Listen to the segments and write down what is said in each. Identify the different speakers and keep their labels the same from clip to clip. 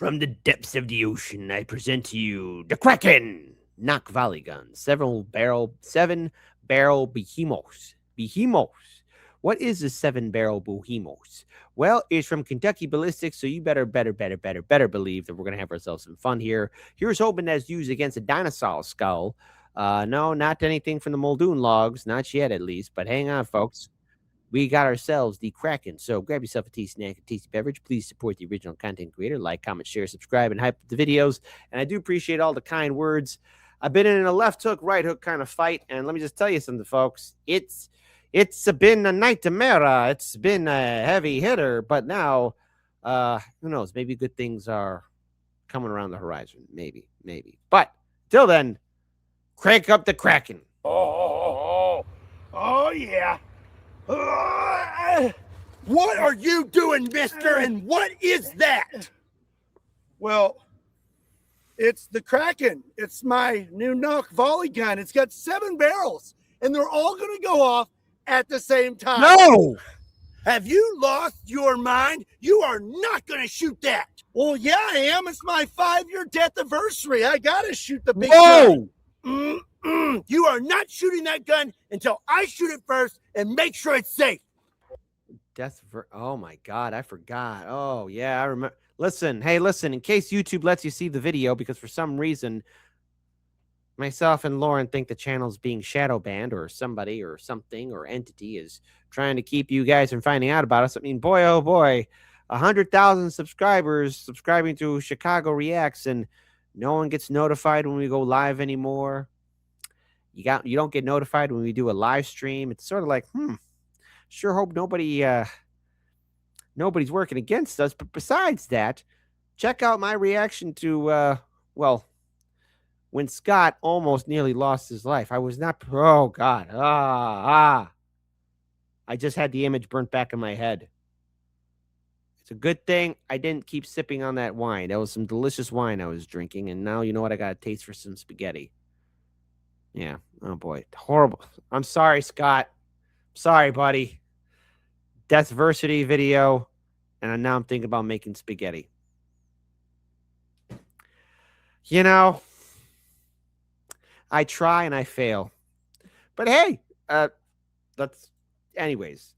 Speaker 1: From the depths of the ocean, I present to you the Kraken Nock volley gun. Seven barrel Behemoth. Behemoth. What is a 7-barrel Behemoth? Well, it's from Kentucky Ballistics, so you better believe that we're gonna have ourselves some fun here. Here's hoping that's used against a dinosaur skull. No, not anything from the Muldoon logs, not yet at least. But hang on, folks. We got ourselves the Kraken. So grab yourself a tea snack, a tasty beverage. Please support the original content creator. Like, comment, share, subscribe, and hype the videos. And I do appreciate all the kind words. I've been in a left hook, right hook kind of fight. And let me just tell you something, folks. It's been a nightmare. It's been a heavy hitter. But now, who knows? Maybe good things are coming around the horizon. Maybe. But till then, crank up the Kraken.
Speaker 2: Oh, yeah. What are you doing, mister? And what is that?
Speaker 3: Well, it's the Kraken. It's my new Nock volley gun. It's got 7 barrels, and they're all going to go off at the same time.
Speaker 2: No! Have you lost your mind? You are not going to shoot that.
Speaker 3: Well, yeah, I am. It's my 5-year death anniversary. I got to shoot the big
Speaker 2: gun.
Speaker 3: You are not shooting that gun until I shoot it first and make sure it's safe.
Speaker 1: Oh my God, I forgot. Oh yeah, I remember. Listen, in case YouTube lets you see the video, because for some reason myself and Lauren think the channel's being shadow banned, or somebody or something or entity is trying to keep you guys from finding out about us. I mean, boy, oh boy, 100,000 subscribers subscribing to Chicago Reacts, and no one gets notified when we go live anymore. You don't get notified when we do a live stream. It's sort of like, sure hope nobody's working against us. But besides that, check out my reaction to when Scott almost nearly lost his life. I was not, oh God. I just had the image burnt back in my head. It's a good thing I didn't keep sipping on that wine. That was some delicious wine I was drinking, and now you know what? I got a taste for some spaghetti. Yeah. Oh boy. Horrible. I'm sorry, Scott. Sorry, buddy. Deathversity video, and now I'm thinking about making spaghetti. You know, I try and I fail. But hey, anyways,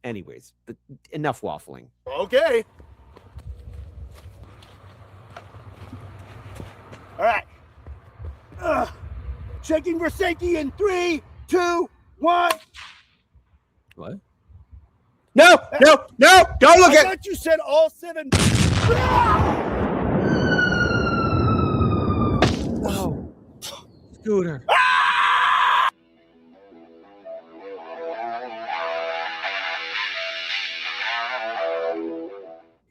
Speaker 1: enough waffling.
Speaker 3: Okay. All right. Checking for safety in 3, 2, 1.
Speaker 1: What? No! Don't look
Speaker 3: I
Speaker 1: at.
Speaker 3: thought you said all 7.
Speaker 1: Oh, Scooter.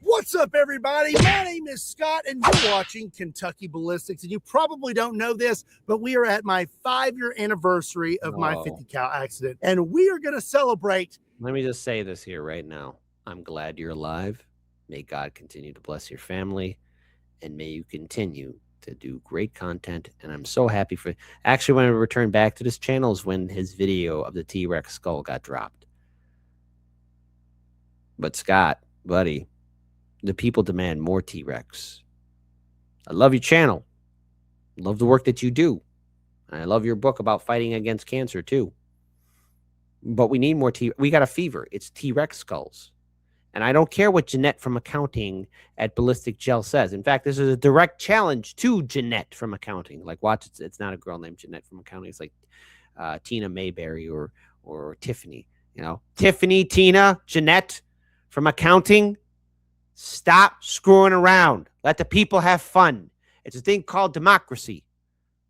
Speaker 3: What's up, everybody? My name is Scott, and you're watching Kentucky Ballistics. And you probably don't know this, but we are at my 5-year anniversary of my 50 cal accident, and we are going to celebrate.
Speaker 1: Let me just say this here right now. I'm glad you're alive. May God continue to bless your family, and may you continue to do great content. And I'm so happy for. Actually, when I returned back to this channel is when his video of the T-Rex skull got dropped. But Scott, buddy, the people demand more T-Rex. I love your channel. I love the work that you do. And I love your book about fighting against cancer too. But we need more we got a fever. It's T-Rex skulls. And I don't care what Jeanette from accounting at Ballistic Gel says. In fact, this is a direct challenge to Jeanette from accounting. Like, watch, it's not a girl named Jeanette from accounting. It's like Tina Mayberry or Tiffany. You know, Tiffany, Tina, Jeanette from accounting. Stop screwing around. Let the people have fun. It's a thing called democracy.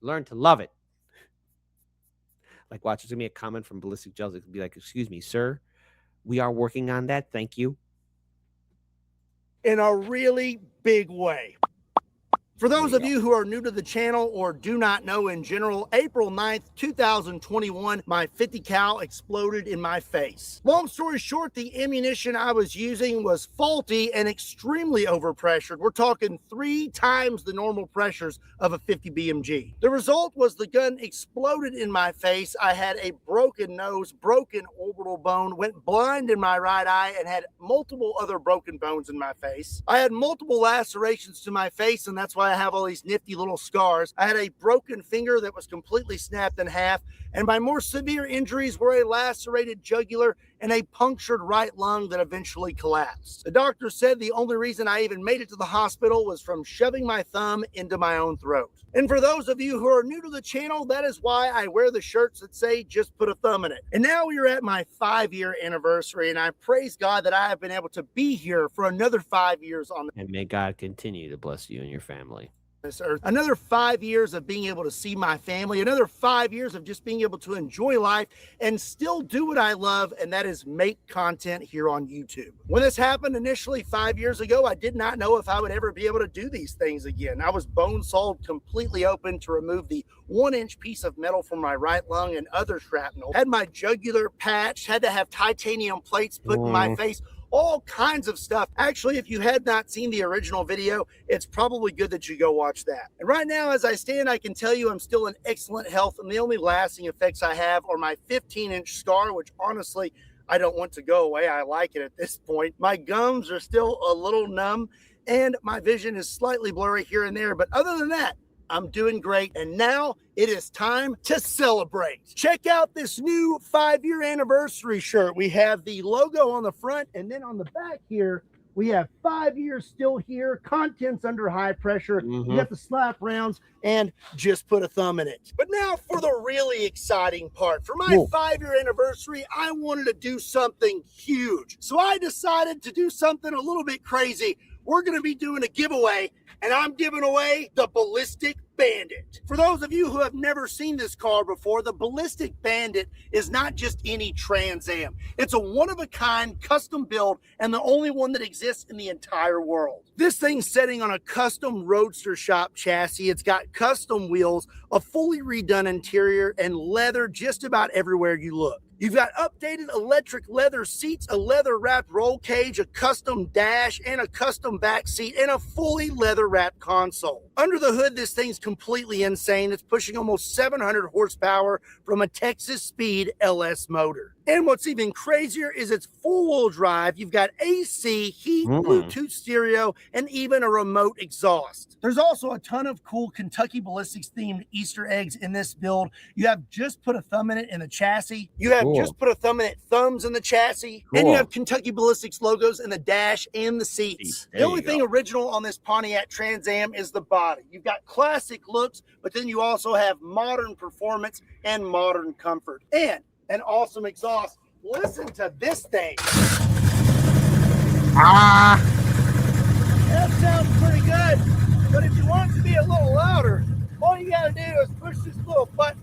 Speaker 1: Learn to love it. Like, watch, there's going to be a comment from Ballistic Gels. It could be like, excuse me, sir. We are working on that. Thank you.
Speaker 3: In a really big way. For those of you who are new to the channel or do not know in general, April 9th, 2021, my 50 cal exploded in my face. Long story short, the ammunition I was using was faulty and extremely overpressured. We're talking 3 times the normal pressures of a 50 BMG. The result was the gun exploded in my face. I had a broken nose, broken orbital bone, went blind in my right eye, and had multiple other broken bones in my face. I had multiple lacerations to my face, and that's why I have all these nifty little scars. I had a broken finger that was completely snapped in half, and my more severe injuries were a lacerated jugular and a punctured right lung that eventually collapsed. The doctor said the only reason I even made it to the hospital was from shoving my thumb into my own throat. And for those of you who are new to the channel, that is why I wear the shirts that say just put a thumb in it. And now we are at my 5-year anniversary, and I praise God that I have been able to be here for another 5 years on
Speaker 1: And may God continue to bless you and your family.
Speaker 3: this earth. Another 5 years of being able to see my family, another 5 years of just being able to enjoy life and still do what I love, and that is make content here on YouTube. When this happened initially 5 years ago, I did not know if I would ever be able to do these things again. I was bone sawed completely open to remove the 1-inch piece of metal from my right lung and other shrapnel. Had my jugular patched, had to have titanium plates put in my face, all kinds of stuff. Actually, if you had not seen the original video, it's probably good that you go watch that. And right now, as I stand, I can tell you I'm still in excellent health, and the only lasting effects I have are my 15-inch scar, which honestly, I don't want to go away. I like it at this point. My gums are still a little numb, and my vision is slightly blurry here and there, but other than that, I'm doing great, and now it is time to celebrate. Check out this new 5-year anniversary shirt. We have the logo on the front, and then on the back here, we have 5 years still here, contents under high pressure. You got the slap rounds, and just put a thumb in it. But now for the really exciting part. For my 5-year anniversary, I wanted to do something huge. So I decided to do something a little bit crazy. We're going to be doing a giveaway, and I'm giving away the Ballistic Bandit. For those of you who have never seen this car before, the Ballistic Bandit is not just any Trans Am. It's a one-of-a-kind custom build and the only one that exists in the entire world. This thing's sitting on a custom Roadster shop chassis. It's got custom wheels, a fully redone interior, and leather just about everywhere you look. You've got updated electric leather seats, a leather-wrapped roll cage, a custom dash, and a custom back seat, and a fully leather-wrapped console. Under the hood, this thing's completely insane. It's pushing almost 700 horsepower from a Texas Speed LS motor. And what's even crazier is it's full-wheel drive. You've got AC, heat, Bluetooth stereo, and even a remote exhaust. There's also a ton of cool Kentucky Ballistics-themed Easter eggs in this build. You have just put a thumb in it in the chassis. You have just put a thumb in it thumbs in the chassis. And you have Kentucky Ballistics logos in the dash and the seats. The only thing original on this Pontiac Trans Am is the body. You've got classic looks, but then you also have modern performance and modern comfort. And an awesome exhaust. Listen to this thing. That sounds pretty good, but if you want it to be a little louder, all you gotta do is push this little button.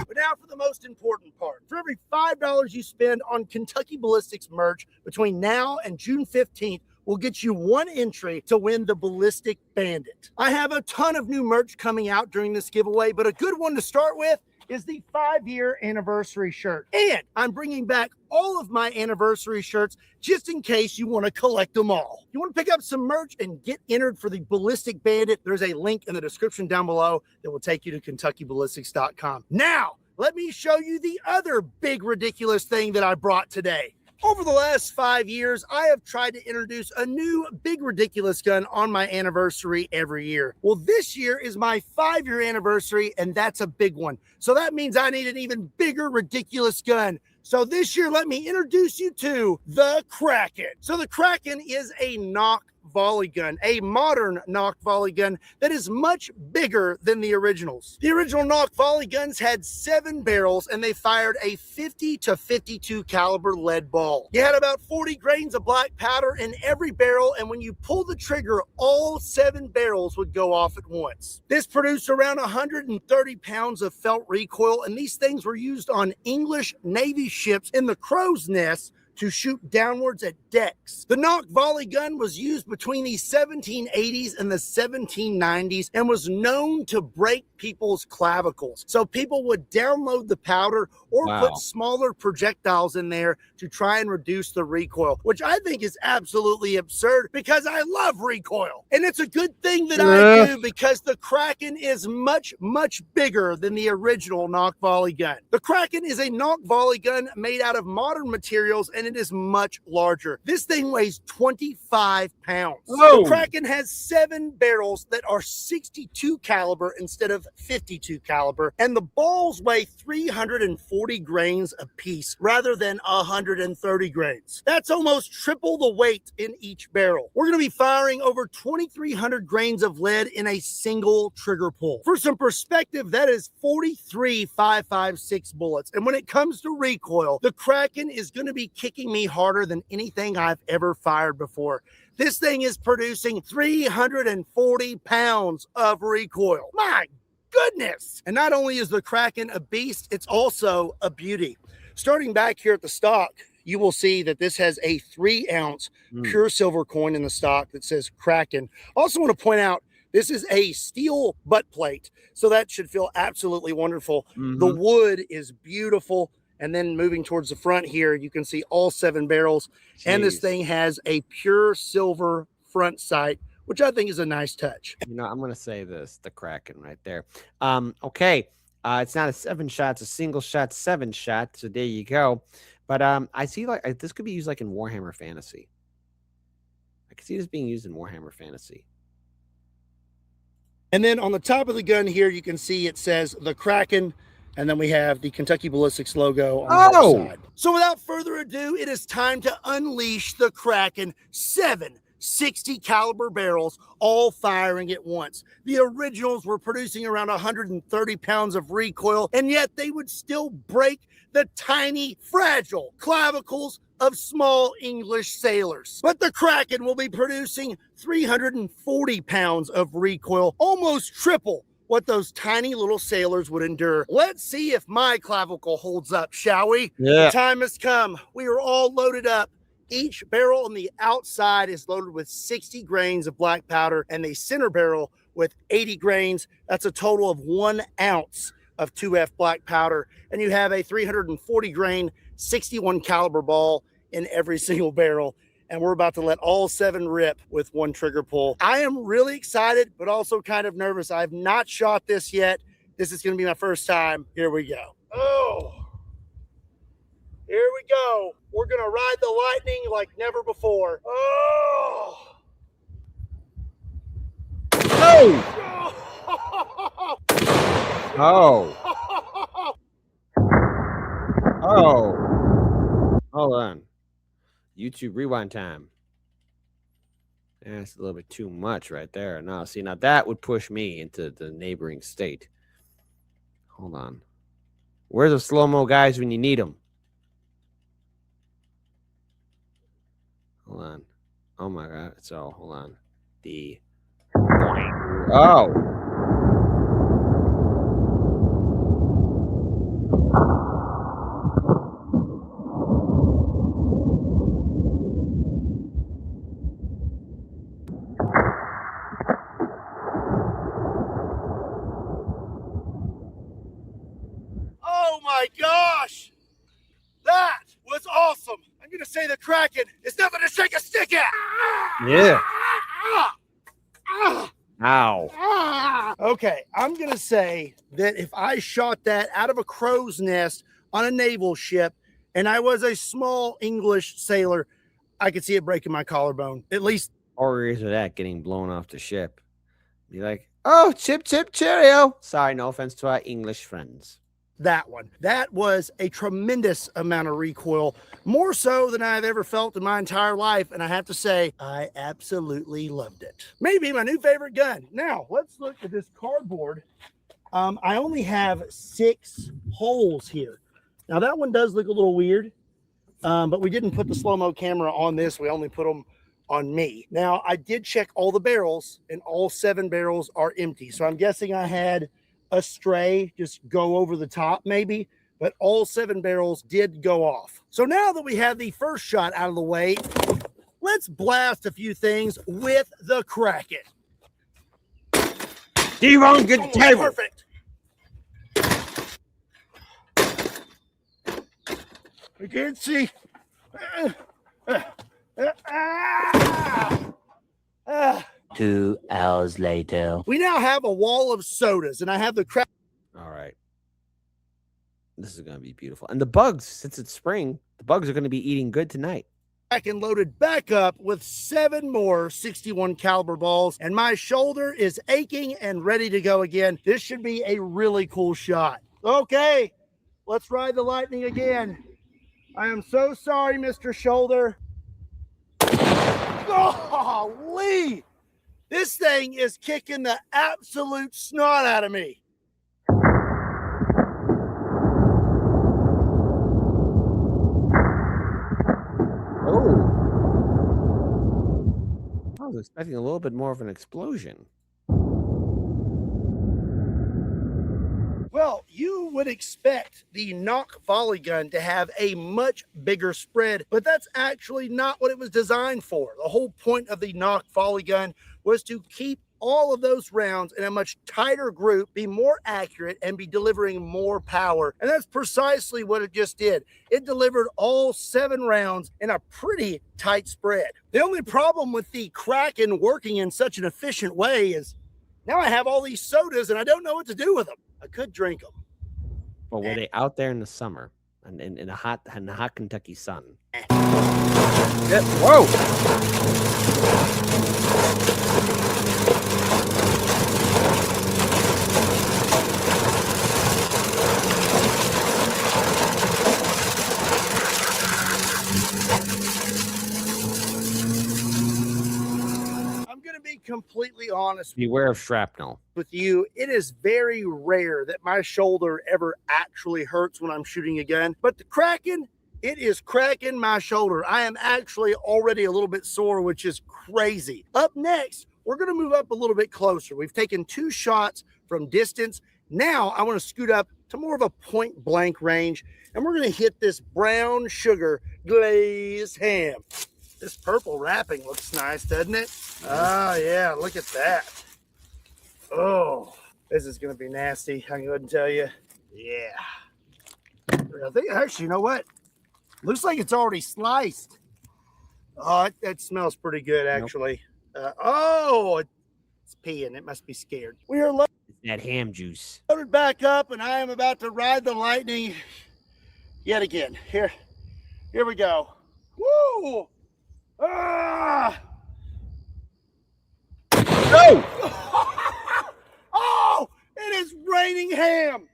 Speaker 3: But now for the most important part. For every $5 you spend on Kentucky Ballistics merch between now and June 15th, will get you 1 entry to win the Ballistic Bandit. I have a ton of new merch coming out during this giveaway, but a good one to start with is the 5-year anniversary shirt. And I'm bringing back all of my anniversary shirts just in case you want to collect them all. You want to pick up some merch and get entered for the Ballistic Bandit, there's a link in the description down below that will take you to KentuckyBallistics.com. Now, let me show you the other big ridiculous thing that I brought today. Over the last 5 years, I have tried to introduce a new big ridiculous gun on my anniversary every year. Well, this year is my 5-year anniversary, and that's a big one. So that means I need an even bigger ridiculous gun. So this year, let me introduce you to the Kraken. So the Kraken is a Nock volley gun, a modern Nock volley gun that is much bigger than the originals. The original Nock volley guns had 7 barrels and they fired a 50 to 52 caliber lead ball. You had about 40 grains of black powder in every barrel, and when you pull the trigger, all 7 barrels would go off at once. This produced around 130 pounds of felt recoil, and these things were used on English Navy ships in the crow's nest to shoot downwards at decks. The Nock volley gun was used between the 1780s and the 1790s and was known to break people's clavicles. So people would download the powder or put smaller projectiles in there to try and reduce the recoil, which I think is absolutely absurd because I love recoil. And it's a good thing that I do because the Kraken is much, much bigger than the original Nock volley gun. The Kraken is a Nock volley gun made out of modern materials and it is much larger. This thing weighs 25 pounds. The Kraken has 7 barrels that are 62 caliber instead of 52 caliber, and the balls weigh 340 grains apiece rather than 130 grains. That's almost triple the weight in each barrel. We're going to be firing over 2,300 grains of lead in a single trigger pull. For some perspective, that is 43 5.56 bullets. And when it comes to recoil, the Kraken is going to be kicking me harder than anything I've ever fired before. This thing is producing 340 pounds of recoil. My goodness. And not only is the Kraken a beast, it's also a beauty. Starting back here at the stock, you will see that this has a 3-ounce pure silver coin in the stock that says Kraken. Also want to point out, this is a steel butt plate, so that should feel absolutely wonderful. The wood is beautiful. And then moving towards the front here, you can see all 7 barrels. And this thing has a pure silver front sight, which I think is a nice touch.
Speaker 1: You know, I'm going to say this, the Kraken right there. Okay. It's not a 7-shot, it's a single shot, 7-shot. So there you go. But I see like this could be used like in Warhammer Fantasy. I can see this being used in Warhammer Fantasy.
Speaker 3: And then on the top of the gun here, you can see it says the Kraken. And then we have the Kentucky Ballistics logo on the other side. So without further ado, it is time to unleash the Kraken. 7 60 caliber barrels, all firing at once. The originals were producing around 130 pounds of recoil, and yet they would still break the tiny, fragile clavicles of small English sailors. But the Kraken will be producing 340 pounds of recoil, almost triple what those tiny little sailors would endure. Let's see if my clavicle holds up, shall we?
Speaker 1: Yeah.
Speaker 3: The time has come. We are all loaded up. Each barrel on the outside is loaded with 60 grains of black powder, and the center barrel with 80 grains. That's a total of 1 ounce of 2F black powder. And you have a 340 grain, 61 caliber ball in every single barrel. And we're about to let all 7 rip with 1 trigger pull. I am really excited, but also kind of nervous. I have not shot this yet. This is going to be my first time. Here we go. Oh, here we go. We're going to ride the lightning like never before. Oh.
Speaker 1: Oh. Oh. Oh. Hold on. YouTube rewind time. That's a little bit too much right there. No, see, now that would push me into the neighboring state. Hold on. Where's the slow-mo guys when you need them? Hold on. Oh my God. So hold on. Oh.
Speaker 3: Oh my gosh! That was awesome! I'm gonna say the Kraken is nothing to shake a stick at!
Speaker 1: Yeah. Ow.
Speaker 3: Okay, I'm gonna say that if I shot that out of a crow's nest on a naval ship and I was a small English sailor, I could see it breaking my collarbone. At least.
Speaker 1: Or is that getting blown off the ship? Be like, oh, chip, chip, cheerio. Sorry, no offense to our English friends.
Speaker 3: That one. That was a tremendous amount of recoil, more so than I've ever felt in my entire life. And I have to say, I absolutely loved it. Maybe my new favorite gun. Now, let's look at this cardboard. I only have 6 holes here. Now, that one does look a little weird, but we didn't put the slow-mo camera on this. We only put them on me. Now, I did check all the barrels, and all 7 barrels are empty. So I'm guessing I had a stray just go over the top maybe, but all 7 barrels did go off. So now that we have the first shot out of the way, let's blast a few things with the Kraken.
Speaker 1: D-Ron, get the table.
Speaker 3: Perfect. I can't see.
Speaker 4: 2 hours later.
Speaker 3: We now have a wall of sodas, and I have the Kraken.
Speaker 1: All right. This is going to be beautiful. And the bugs, since it's spring, the bugs are going to be eating good tonight.
Speaker 3: Kraken loaded back up with 7 more 61 caliber balls, and my shoulder is aching and ready to go again. This should be a really cool shot. Okay, let's ride the lightning again. I am so sorry, Mr. Shoulder. Golly! This thing is kicking the absolute snot out of me.
Speaker 1: I was expecting a little bit more of an explosion.
Speaker 3: Well, you would expect the Nock volley gun to have a much bigger spread, but that's actually not what it was designed for. The whole point of the Nock volley gun was to keep all of those rounds in a much tighter group, be more accurate, and be delivering more power. And that's precisely what it just did. It delivered all 7 rounds in a pretty tight spread. The only problem with the Kraken working in such an efficient way is now I have all these sodas and I don't know what to do with them. I could drink them.
Speaker 1: But were they out there in the summer and in the hot Kentucky sun? Whoa!
Speaker 3: Completely honest,
Speaker 1: beware of shrapnel
Speaker 3: with you. It is very rare that my shoulder ever actually hurts when I'm shooting a gun, but the Kraken, it is cracking my shoulder. I am actually already a little bit sore, which is crazy. Up next, we're going to move up a little bit closer. We've taken 2 shots from distance. Now I want to scoot up to more of a point blank range, and we're going to hit this brown sugar glazed ham. This purple wrapping looks nice, doesn't it? Oh, yeah, look at that. Oh, this is going to be nasty. I can go ahead and tell you. Yeah. I think, actually, you know what? Looks like it's already sliced. Oh, that smells pretty good, actually. Nope. It's peeing. It must be scared. We are loaded.
Speaker 1: That ham juice.
Speaker 3: Loaded back up, and I am about to ride the lightning yet again. Here we go. Woo! Ah!
Speaker 1: No!
Speaker 3: Oh, it is raining ham.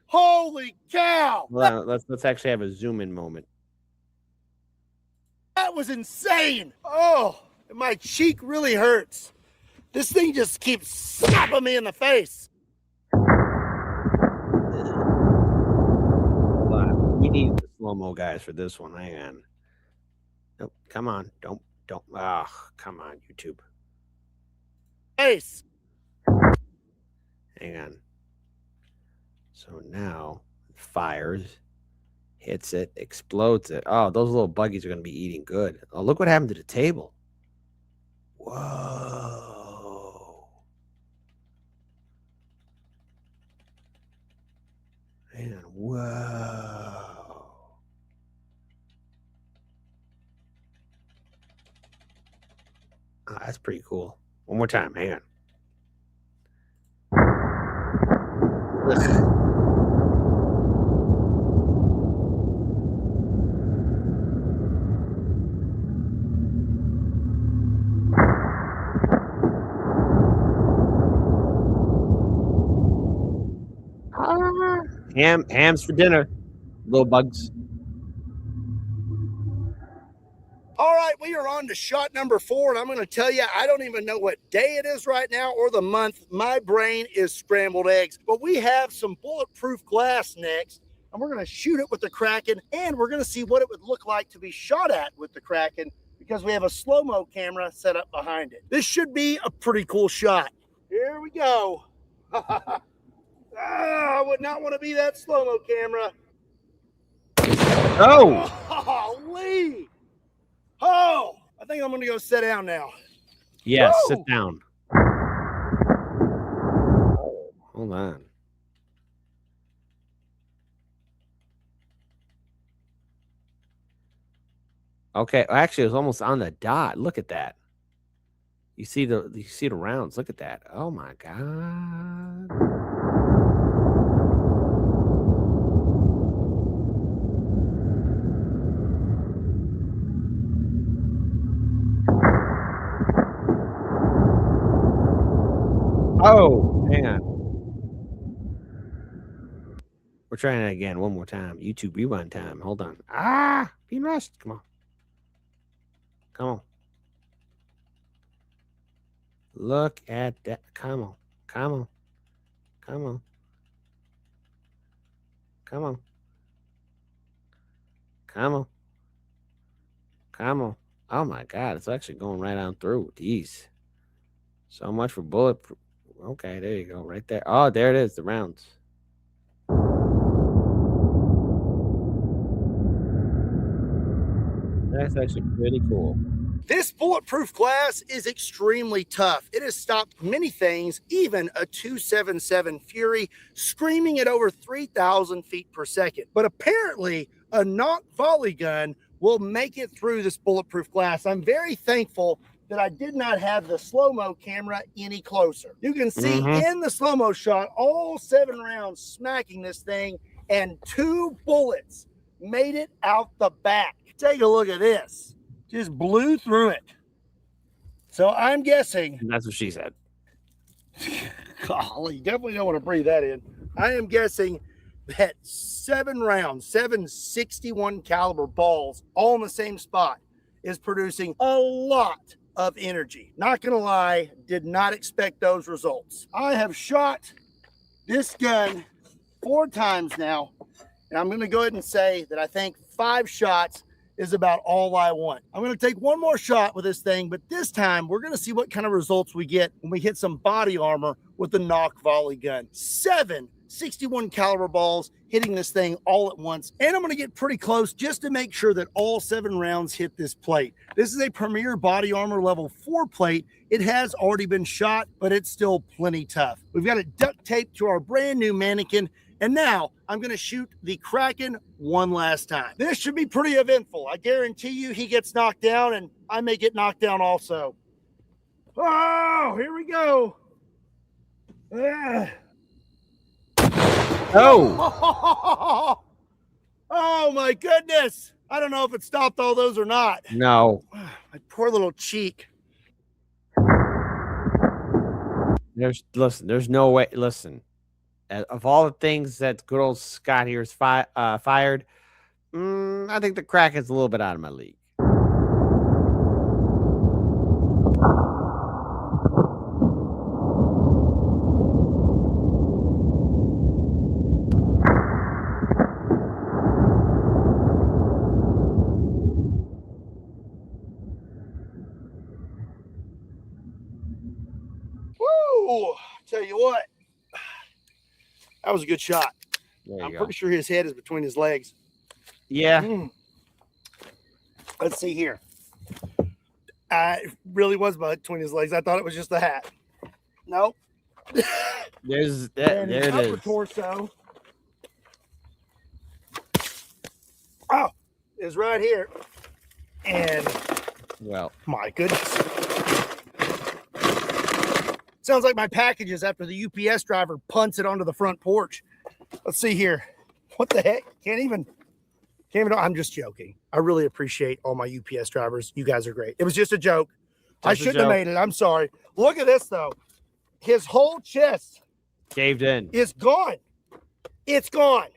Speaker 3: Holy cow.
Speaker 1: Well, let's actually have a zoom in moment.
Speaker 3: That was insane. Oh, my cheek really hurts. This thing just keeps slapping me in the face.
Speaker 1: We need the slow-mo guys for this one. Hang on. Nope, come on. Don't. Come on, YouTube.
Speaker 3: Face.
Speaker 1: Hang on. So now fires, hits it, explodes it. Oh, those little buggies are going to be eating good. Oh, look what happened to the table. Whoa. Man, whoa. Oh, that's pretty cool. One more time. Hang on. Listen. Hams for dinner. Little bugs.
Speaker 3: All right, we are on to shot number 4, and I'm going to tell you, I don't even know what day it is right now or the month. My brain is scrambled eggs. But we have some bulletproof glass next, and we're going to shoot it with the Kraken, and we're going to see what it would look like to be shot at with the Kraken because we have a slow-mo camera set up behind it. This should be a pretty cool shot. Here we go. I would not want to be that slow-mo camera.
Speaker 1: Oh,
Speaker 3: Lee. Oh, I think I'm going to go sit down now.
Speaker 1: yes,
Speaker 3: Woo!
Speaker 1: sit down. Hold on. Okay, actually, it was almost on the dot. Look at that. You see the rounds. Look at that. Oh my god. Oh, hang on. We're trying it again one more time. YouTube rewind time. Hold on. Ah, being rushed. Come on. Come on. Look at that. Come on. Come on. Come on. Come on. Come on. Come on. Oh my god, it's actually going right on through. Jeez. So much for bulletproof. Okay, there you go. Right there. Oh, there it is. The rounds. That's actually pretty cool.
Speaker 3: This bulletproof glass is extremely tough. It has stopped many things, even a 277 Fury screaming at over 3,000 feet per second. But apparently, a Nock volley gun will make it through this bulletproof glass. I'm very thankful that I did not have the slow-mo camera any closer. You can see in the slow-mo shot all 7 rounds smacking this thing, and 2 bullets made it out the back. Take a look at this. Just blew through it. So I'm guessing.
Speaker 1: That's what she said.
Speaker 3: Golly, you definitely don't want to breathe that in. I am guessing that 7 rounds, 7 61 caliber balls, all in the same spot, is producing a lot of energy. Not gonna lie, did not expect those results. I have shot this gun 4 times now, and I'm gonna go ahead and say that I think 5 shots is about all I want. I'm going to take one more shot with this thing, but this time we're going to see what kind of results we get when we hit some body armor with the Nock volley gun. 7 61 caliber balls hitting this thing all at once, and I'm going to get pretty close just to make sure that all 7 rounds hit this plate. This is a Premier Body Armor level 4 plate. It has already been shot, but it's still plenty tough. We've got it duct taped to our brand new mannequin, and now I'm going to shoot the Kraken one last time. This should be pretty eventful. I guarantee you he gets knocked down, and I may get knocked down also. Oh, here we go.
Speaker 1: Oh.
Speaker 3: Oh, my goodness. I don't know if it stopped all those or not.
Speaker 1: No.
Speaker 3: My poor little cheek.
Speaker 1: There's no way. Listen. Of all the things that good old Scott here has fired, I think the Kraken's a little bit out of my league.
Speaker 3: Woo! Tell you what. That was a good shot. I'm pretty sure his head is between his legs.
Speaker 1: Yeah.
Speaker 3: Let's see here. It really was between his legs. I thought it was just the hat. Nope.
Speaker 1: There it is.
Speaker 3: Torso. Oh, is right here. And
Speaker 1: well,
Speaker 3: my goodness. Sounds like my packages after the UPS driver punts it onto the front porch. Let's see here. What the heck? Can't even. I'm just joking. I really appreciate all my UPS drivers. You guys are great. It was just a joke. I shouldn't have made it. I'm sorry. Look at this, though. His whole chest
Speaker 1: caved in.
Speaker 3: It's gone. It's gone.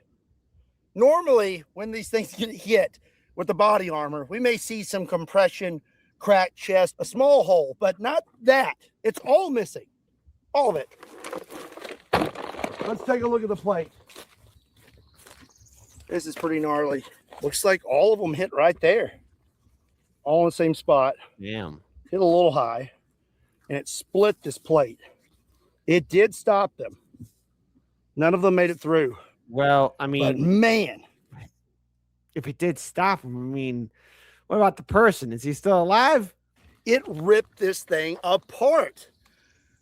Speaker 3: Normally, when these things get hit with the body armor, we may see some compression, cracked chest, a small hole, but not that. It's all missing. All of it. Let's take a look at the plate. This is pretty gnarly. Looks like all of them hit right there. All in the same spot.
Speaker 1: Damn.
Speaker 3: Hit a little high, and it split this plate. It did stop them. None of them made it through.
Speaker 1: Well, I mean,
Speaker 3: but man,
Speaker 1: If it did stop him, I mean, what about the person? Is he still alive?
Speaker 3: It ripped this thing apart.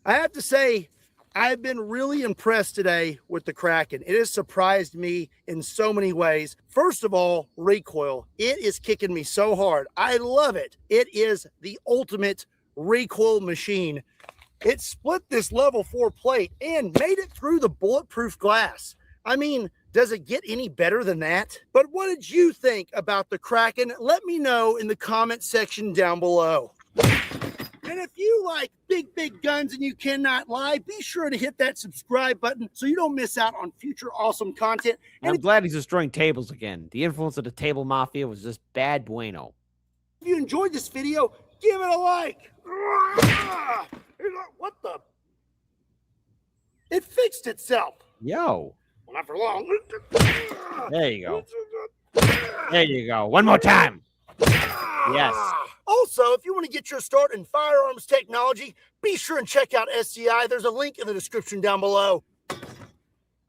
Speaker 3: I have to say, I've been really impressed today with the Kraken. It has surprised me in so many ways. First of all, recoil. It is kicking me so hard. I love it. It is the ultimate recoil machine. It split this level 4 plate and made it through the bulletproof glass. I mean, does it get any better than that? But what did you think about the Kraken? Let me know in the comment section down below. And if you like big guns and you cannot lie, be sure to hit that subscribe button so you don't miss out on future awesome content.
Speaker 1: And I'm glad he's destroying tables again. The influence of the table mafia was just bad bueno.
Speaker 3: If you enjoyed this video, give it a like. What the? It fixed itself.
Speaker 1: Yo.
Speaker 3: Well, not for long.
Speaker 1: There you go. There you go. One more time. Yes.
Speaker 3: Also, if you want to get your start in firearms technology, be sure and check out SCI. There's a link in the description down below.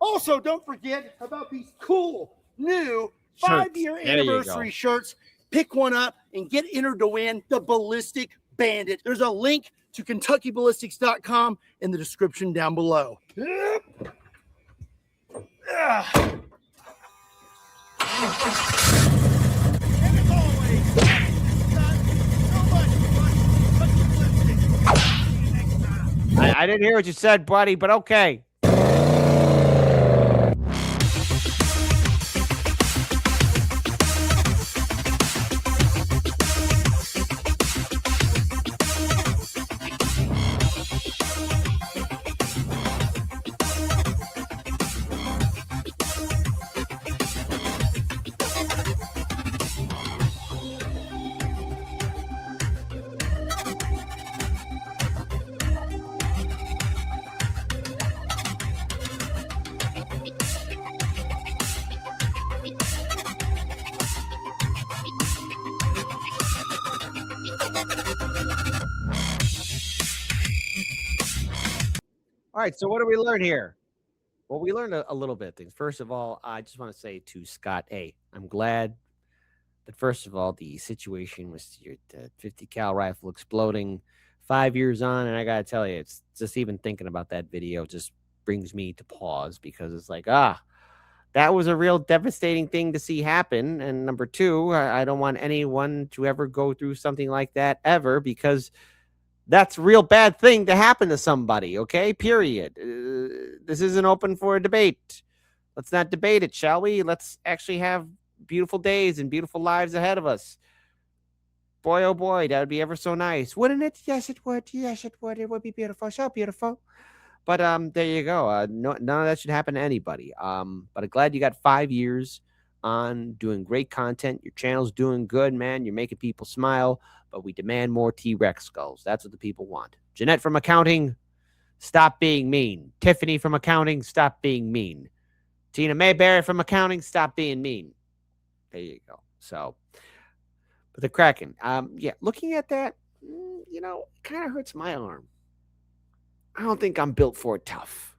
Speaker 3: Also, don't forget about these cool new 5-year anniversary shirts. Pick one up and get entered to win the Ballistic Bandit. There's a link to KentuckyBallistics.com in the description down below.
Speaker 1: I didn't hear what you said, buddy, but okay. All right, so what did we learn here? Well, we learned a little bit of things. First of all, I just want to say to Scott, hey, I'm glad that, first of all, the situation with your 50 cal rifle exploding 5 years on, and I got to tell you, it's just even thinking about that video just brings me to pause because it's like, that was a real devastating thing to see happen. And number two, I don't want anyone to ever go through something like that ever because that's a real bad thing to happen to somebody, okay? Period. This isn't open for a debate. Let's not debate it, shall we? Let's actually have beautiful days and beautiful lives ahead of us. Boy, oh boy, that would be ever so nice. Wouldn't it? Yes, it would. Yes, it would. It would be beautiful. So beautiful. But there you go. None of that should happen to anybody. But I'm glad you got 5 years on doing great content. Your channel's doing good, man. You're making people smile. But we demand more T-Rex skulls. That's what the people want. Jeanette from accounting, stop being mean. Tiffany from accounting, stop being mean. Tina Mayberry from accounting, stop being mean. There you go. So, but the Kraken, yeah, looking at that, you know, it kind of hurts my arm. I don't think I'm built for it tough.